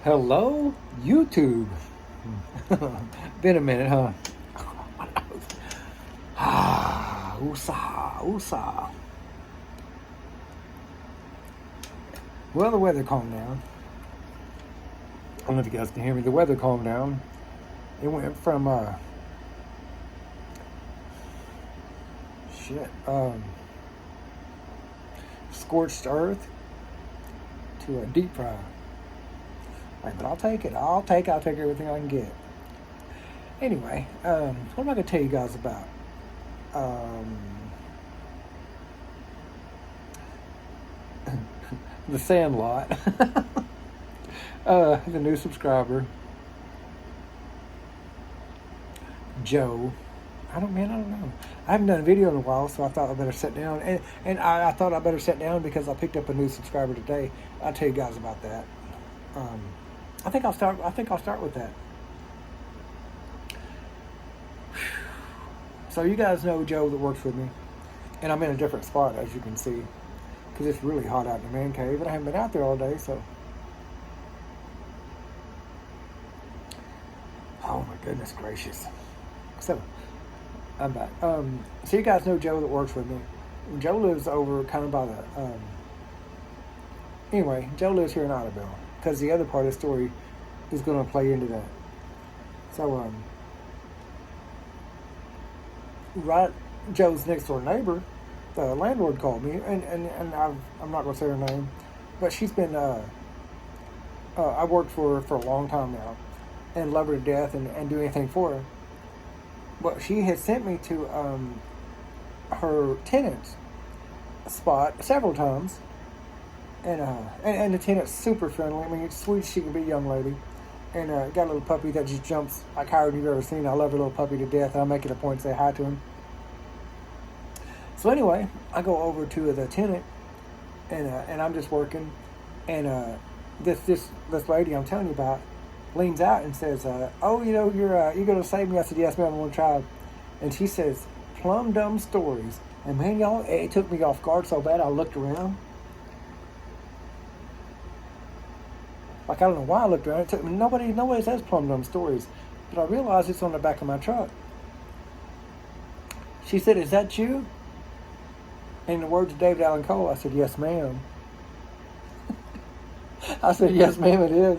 Hello, YouTube. Been a minute, huh? Woosah, woosah. Well, the weather calmed down. I don't know if you guys can hear me. The weather calmed down. It went from shit, scorched earth to a deep fry. Like, but I'll take it. I'll take everything I can get. Anyway, what am I gonna tell you guys about? Um, the Sandlot. The new subscriber, Joe. I don't know. I haven't done a video in a while, so I thought I better sit down. And I thought I better sit down because I picked up a new subscriber today. I'll tell you guys about that. I think I'll start with that. So you guys know Joe that works with me, and I'm in a different spot, as you can see, because it's really hot out in the man cave, and I haven't been out there all day, so. Oh my goodness gracious. So, I'm back. So you guys know Joe that works with me. Joe lives over kind of by the, anyway, Joe lives here in Otterville, because the other part of the story is going to play into that. So, right, Joe's next door neighbor, the landlord called me, and I'm not going to say her name, but she's been, I worked for her for a long time now, and love her to death, and do anything for her. But she had sent me to her tenant's spot several times, and the tenant's super friendly. I mean, it's sweet as she can be, young lady, and got a little puppy that just jumps like higher than you've ever seen. I love her little puppy to death, and I make it a point to say hi to him. So anyway, I go over to the tenant, and I'm just working, and this lady I'm telling you about leans out and says, "Oh, you're gonna save me?" I said, "Yes, ma'am, I'm gonna try." And she says, "Plum dumb stories." And man, y'all, it took me off guard so bad. I looked around, like I don't know why I looked around. It took me. Nobody says plum dumb stories, but I realized it's on the back of my truck. She said, "Is that you?" In the words of David Allan Cole, I said, "Yes, ma'am." I said, "Yes, ma'am, it is."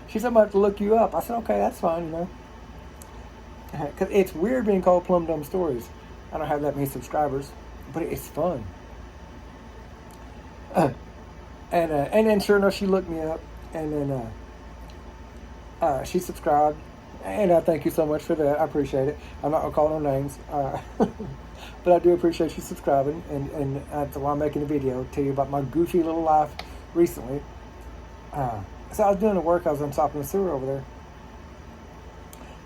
She said, "I'm about to look you up." I said, "Okay, that's fine, Because it's weird being called Plum Dumb Stories. I don't have that many subscribers, but it's fun. And then sure enough, she looked me up, and then she subscribed. And I thank you so much for that. I appreciate it. I'm not going to call no names. But I do appreciate you subscribing, and that's why I'm making a video to tell you about my goofy little life recently. So I was doing the work. I was unstopping the sewer over there.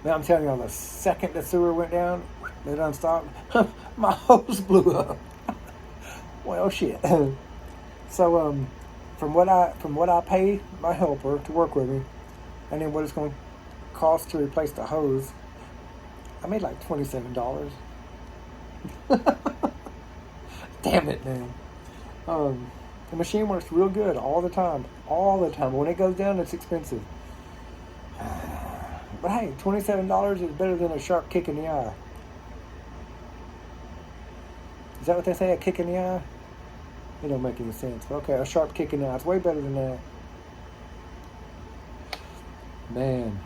Man, I'm telling y'all, the second the sewer went down, it unstopped. My hose blew up. Well, shit. So, from what I pay my helper to work with me, and then what it's going to cost to replace the hose, I made like $27. Damn it, man. The machine works real good all the time. All the time. When it goes down, it's expensive. But hey, $27 is better than a sharp kick in the eye. Is that what they say, a kick in the eye? It don't make any sense. But okay, a sharp kick in the eye. It's way better than that. Man.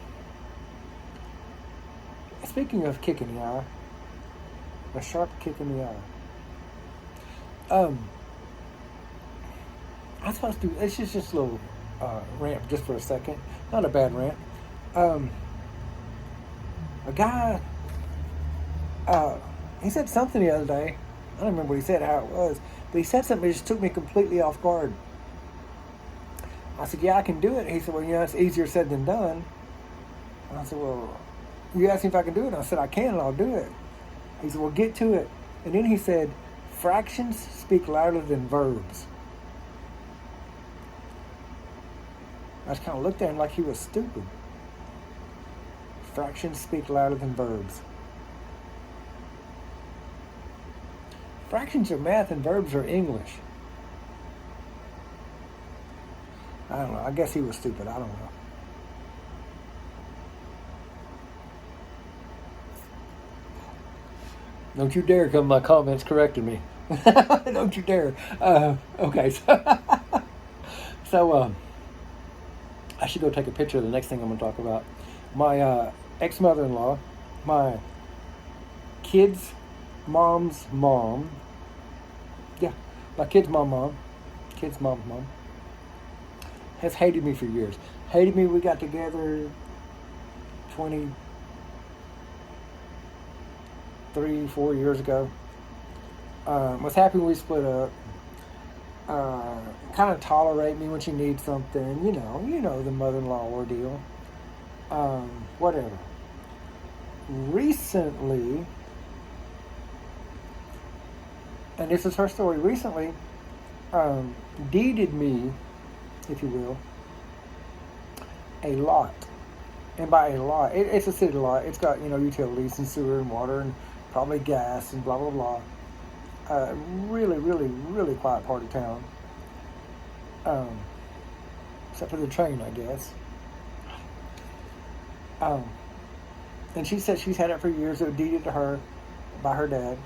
Speaking of kick in the eye, a sharp kick in the eye. I'm supposed to do, it's just a little rant just for a second. Not a bad rant. A guy, he said something the other day. I don't remember what he said, how it was, but he said something that just took me completely off guard. I said, "Yeah, I can do it." He said, "Well, it's easier said than done." And I said, "Well, you asked me if I can do it." And I said, "I can, and I'll do it." He said, "Well, get to it." And then he said, "Fractions speak louder than verbs." I just kind of looked at him like he was stupid. Fractions speak louder than verbs. Fractions are math and verbs are English. I don't know. I guess he was stupid. I don't know. Don't you dare come in my comments correcting me. Don't you dare. Okay. So I should go take a picture of the next thing I'm going to talk about. My ex-mother-in-law, my kids' mom's mom. Yeah, my kids' mom. Kids' mom's mom. Has hated me for years. Hated me. We got together 23, 4 years ago. Was happy we split up. Kind of tolerate me when she needs something. You know the mother-in-law ordeal. Whatever. Recently, and this is her story. Recently, deeded me, if you will, a lot. And by a lot, it's a city lot. It's got, utilities and sewer and water and probably gas and blah, blah, blah. Really, really, really quiet part of town. Except for the train, I guess. And she said she's had it for years. It was deeded to her by her dad.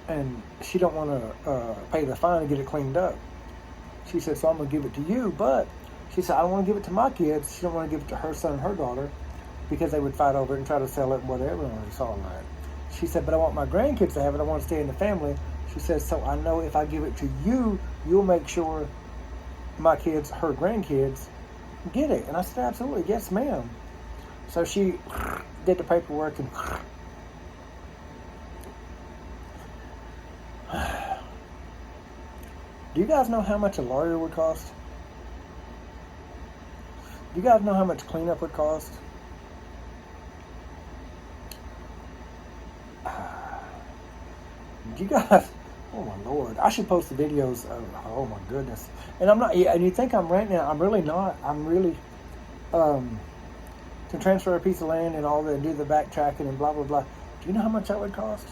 And she don't want to pay the fine to get it cleaned up. She said, so I'm going to give it to you, but she said, I don't want to give it to my kids. She don't want to give it to her son and her daughter because they would fight over it and try to sell it and whatever. And it's all right. She said, but I want my grandkids to have it. I want to stay in the family. She said, so I know if I give it to you, you'll make sure my kids, her grandkids, get it. And I said, absolutely. Yes, ma'am. So she did the paperwork and do you guys know how much a lawyer would cost? Do you guys know how much cleanup would cost? Do you guys? Oh my Lord! I should post the videos. Oh my goodness! And I'm not. And you think I'm ranting? I'm really not. I'm really. To transfer a piece of land and all that, and do the backtracking and blah blah blah. Do you know how much that would cost?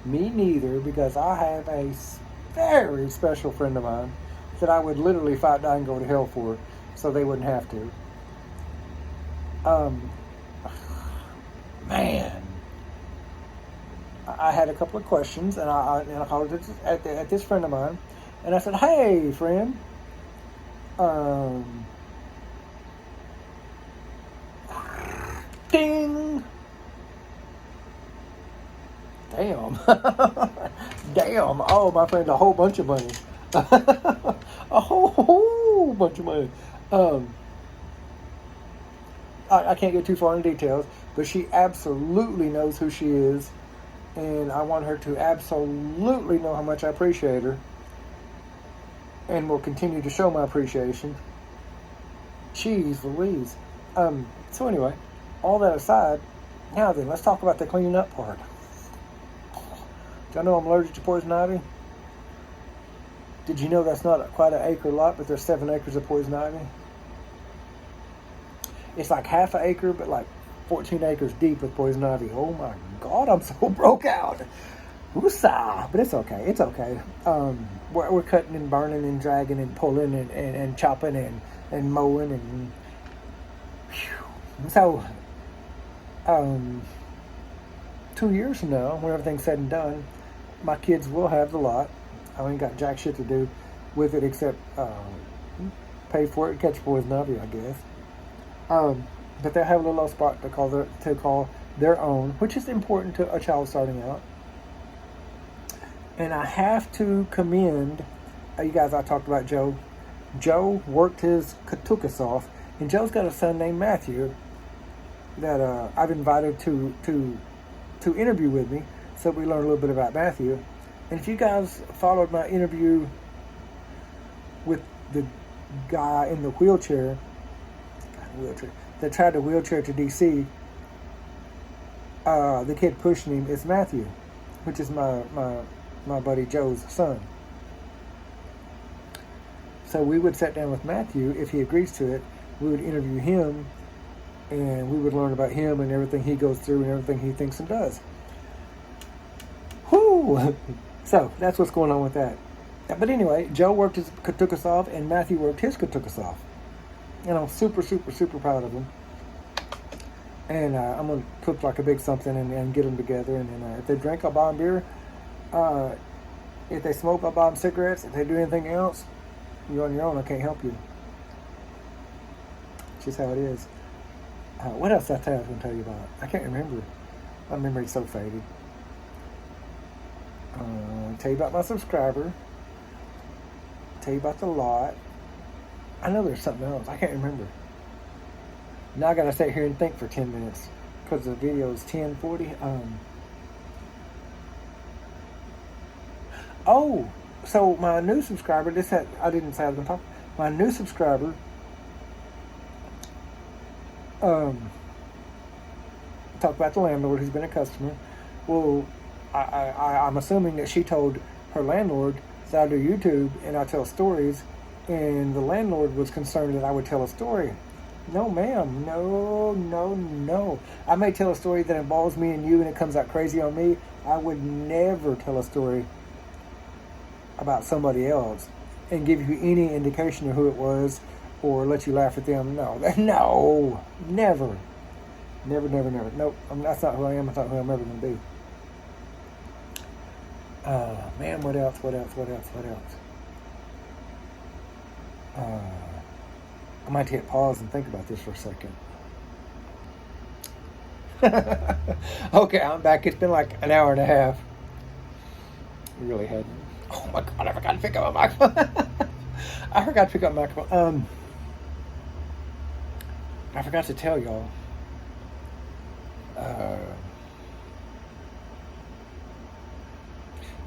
Me neither, because I have a very special friend of mine that I would literally fight, die, and go to hell for, so they wouldn't have to. Man, I had a couple of questions, and I called at this friend of mine, and I said, "Hey, friend, ding." Damn. Damn. Oh, my friend, a whole bunch of money. A whole bunch of money. I can't get too far in details, but she absolutely knows who she is, and I want her to absolutely know how much I appreciate her, and will continue to show my appreciation. Jeez Louise. So anyway, all that aside, now then, let's talk about the cleaning up part. I know I'm allergic to poison ivy. Did you know that's not quite an acre lot, but there's 7 acres of poison ivy? It's like half an acre, but like 14 acres deep with poison ivy. Oh my God, I'm so broke out. Woosah! But it's okay. It's okay. We're cutting and burning and dragging and pulling and chopping and mowing and whew. So 2 years from now, when everything's said and done, my kids will have the lot. I ain't got jack shit to do with it except pay for it and catch poison ivy, I guess. But they'll have a little spot to call their own, which is important to a child starting out. And I have to commend you guys. I talked about Joe. Joe worked his katukas off, and Joe's got a son named Matthew that I've invited to interview with me, so we learn a little bit about Matthew. And if you guys followed my interview with the guy in the wheelchair that tried the wheelchair to DC, the kid pushing him is Matthew, which is my buddy Joe's son. So we would sit down with Matthew. If he agrees to it, we would interview him, and we would learn about him and everything he goes through and everything he thinks and does. Whoo! So that's what's going on with that. But anyway, Joe worked his took us off, and Matthew worked his took us off. And I'm super, super, super proud of him. And I'm gonna cook like a big something and get them together. And then if they drink, I'll buy them beer. If they smoke, I'll buy them cigarettes. If they do anything else, you're on your own. I can't help you. It's just how it is. What else did I was going to tell you about? I can't remember. My memory's so faded. Tell you about my subscriber. Tell you about the lot. I know there's something else. I can't remember. Now I got to sit here and think for 10 minutes because the video is 10:40. Oh, so my new subscriber. I didn't say I was going to talk. My new subscriber. Talk about the landlord who's been a customer. Well, I'm assuming that she told her landlord that I do YouTube and I tell stories, and the landlord was concerned that I would tell a story. No, ma'am. No. I may tell a story that involves me and you and it comes out crazy on me. I would never tell a story about somebody else and give you any indication of who it was or let you laugh at them. No, never. Never. Nope, that's not who I am. That's not who I'm ever going to be. Man, what else? I might hit pause and think about this for a second. Okay, I'm back. It's been like an hour and a half. We really hadn't. Oh my God, I forgot to pick up my microphone. I forgot to tell y'all.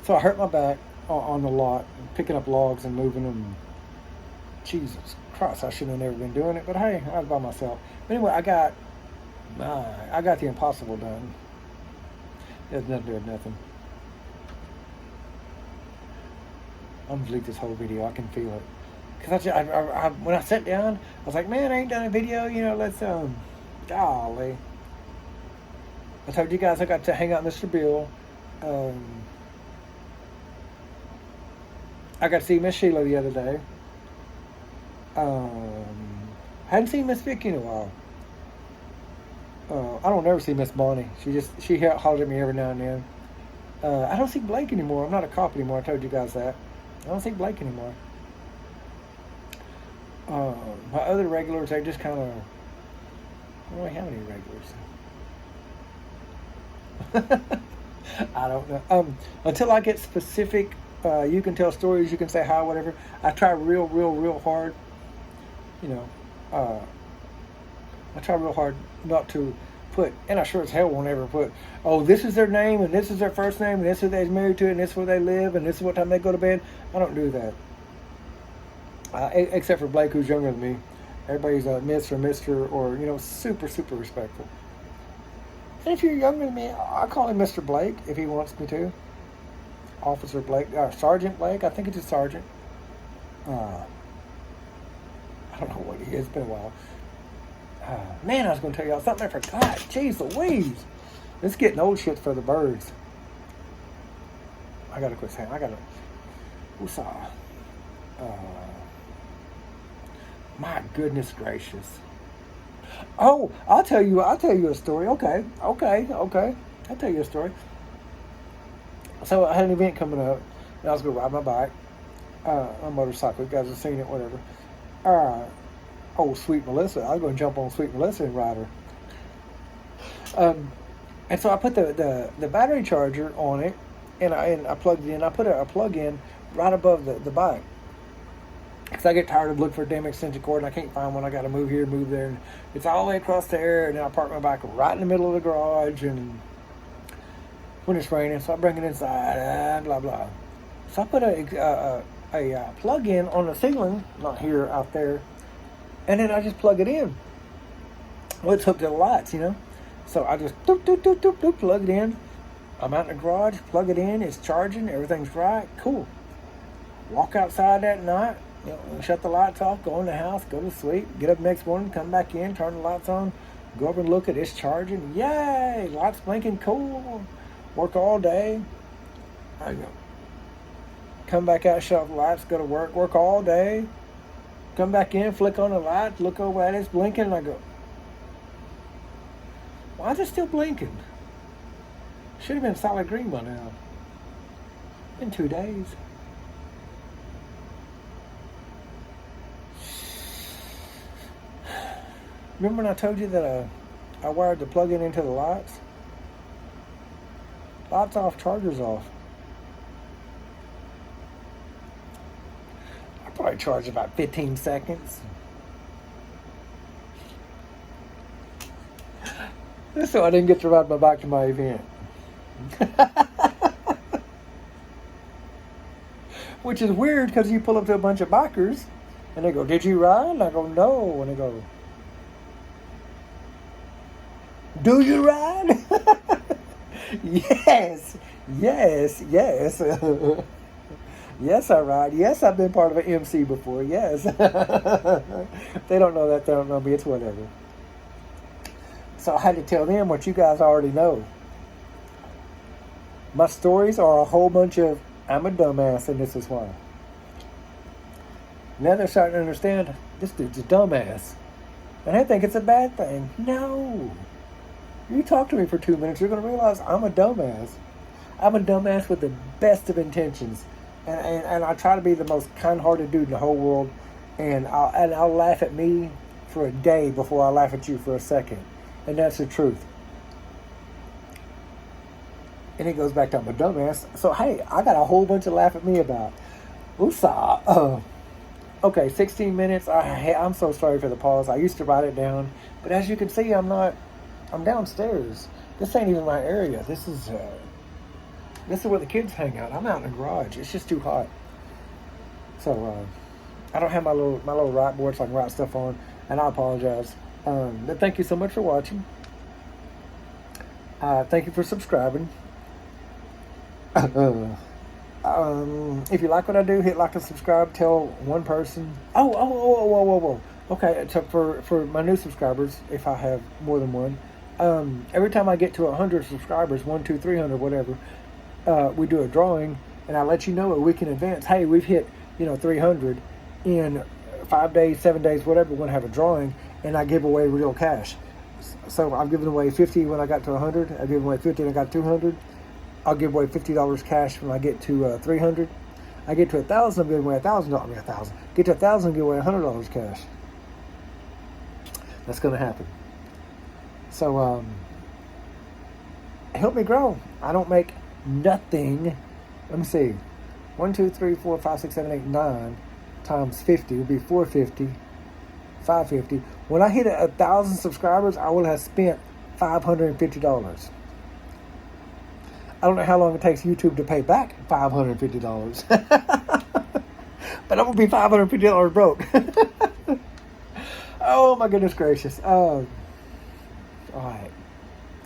So I hurt my back on the lot, picking up logs and moving them. Jesus Christ, I shouldn't have never been doing it, but hey, I was by myself. But anyway, I got the impossible done. There's nothing. I'm gonna delete this whole video. I can feel it. Cause when I sat down, I was like, man, I ain't done a video. Let's golly. I told you guys I got to hang out with Mr. Bill. I got to see Miss Sheila the other day. Hadn't seen Miss Vicky in a while. I don't ever see Miss Bonnie. She hollers at me every now and then. I don't see Blake anymore. I'm not a cop anymore. I told you guys that. I don't see Blake anymore. My other regulars, they just kind of... I don't really have any regulars. I don't know. Until I get specific, you can tell stories, you can say hi, whatever. I try real hard. I try real hard not to put, and I sure as hell won't ever put, oh, this is their name, and this is their first name, and this is who they're married to, and this is where they live, and this is what time they go to bed. I don't do that. Except for Blake, who's younger than me. Everybody's a Miss or Mr. or, super respectful. And if you're younger than me, I call him Mr. Blake if he wants me to. Officer Blake, Sergeant Blake, I think it's a sergeant. I don't know what he is, it's been a while. Man, I was going to tell y'all something I forgot. Jeez Louise. It's getting old shit for the birds. I got to quit saying, woosah. My goodness gracious. Oh, I'll tell you a story. Okay. I'll tell you a story. So I had an event coming up, and I was going to ride my bike, a motorcycle. You guys have seen it, whatever. Sweet Melissa. I was going to jump on Sweet Melissa and ride her. And so I put the battery charger on it, and I plugged it in. I put a plug in right above the bike. Because I get tired of looking for a damn extension cord, and I can't find one. I got to move here, move there. And it's all the way across there, and then I park my bike right in the middle of the garage, and when it's raining, so I bring it inside, blah, blah. So I put a plug in on the ceiling, not here, out there, and then I just plug it in. Well, it's hooked to the lights, So I just doop, plug it in. I'm out in the garage, plug it in, it's charging, everything's right, cool. Walk outside that night, shut the lights off, go in the house, go to sleep, get up next morning, come back in, turn the lights on, go over and look at it's charging. Yay! Lights blinking, cool. Work all day. I go. come back out, shut off the lights, go to work all day, come back in, flick on the light, look over at it, it's blinking, and I go, why is it still blinking? Should have been solid green by now. In 2 days. Remember when I told you that I wired the plug-in into the lights? Lights off, chargers off. I probably charged about 15 seconds. So I didn't get to ride my bike to my event. Which is weird because you pull up to a bunch of bikers and they go, did you ride? And I go, no. And they go, do you ride? Yes. Yes, I ride. Yes, I've been part of an MC before. Yes. They don't know that. They don't know me. It's whatever. So I had to tell them what you guys already know. My stories are a whole bunch of, I'm a dumbass and this is why. Now they're starting to understand, this dude's a dumbass. And I think it's a bad thing. No. You talk to me for 2 minutes, you're going to realize I'm a dumbass. I'm a dumbass with the best of intentions. And I try to be the most kind-hearted dude in the whole world. And I'll laugh at me for a day before I laugh at you for a second. And that's the truth. And it goes back to I'm a dumbass. So, hey, I got a whole bunch to laugh at me about. Oosa. Okay, 16 minutes. I'm so sorry for the pause. I used to write it down. But as you can see, I'm downstairs. This ain't even my area. This is where the kids hang out. I'm out in the garage. It's just too hot. So, I don't have my little write board so I can write stuff on. And I apologize. But thank you so much for watching. Thank you for subscribing. If you like what I do, hit like and subscribe. Tell one person. Whoa. Okay, so for my new subscribers, if I have more than one, every time I get to 100 subscribers, 1, 2, 300, whatever, we do a drawing, and I let you know a week in advance. Hey, we've hit 300 in 5 days, 7 days, whatever. We're gonna have a drawing, and I give away real cash. So I've given away 50 when I got to 100. I give away 50 when I got 200. I'll give away $50 cash when I get to 300. I get to 1,000, I'm giving away $1,000. Get to 1,000, give away $100 cash. That's going to happen. So help me grow. I don't make nothing. Let me see. 1, 2, 3, 4, 5, 6, 7, 8, 9 times 50 would be 450. 550. When I hit 1,000 subscribers, I will have spent $550. I don't know how long it takes YouTube to pay back $550. But I'm going to be $550 broke. Oh my goodness gracious. All right.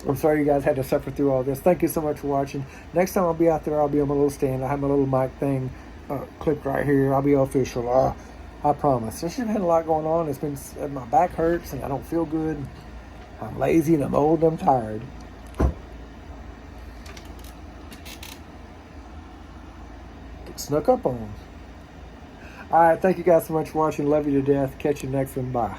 I'm sorry you guys had to suffer through all this. Thank you so much for watching. Next time I'll be out there, I'll be on my little stand. I have my little mic thing clipped right here. I'll be official. I promise. There's just been a lot going on. It's been, my back hurts and I don't feel good. I'm lazy and I'm old and I'm tired. Get snuck up on. All right. Thank you guys so much for watching. Love you to death. Catch you next one. Bye.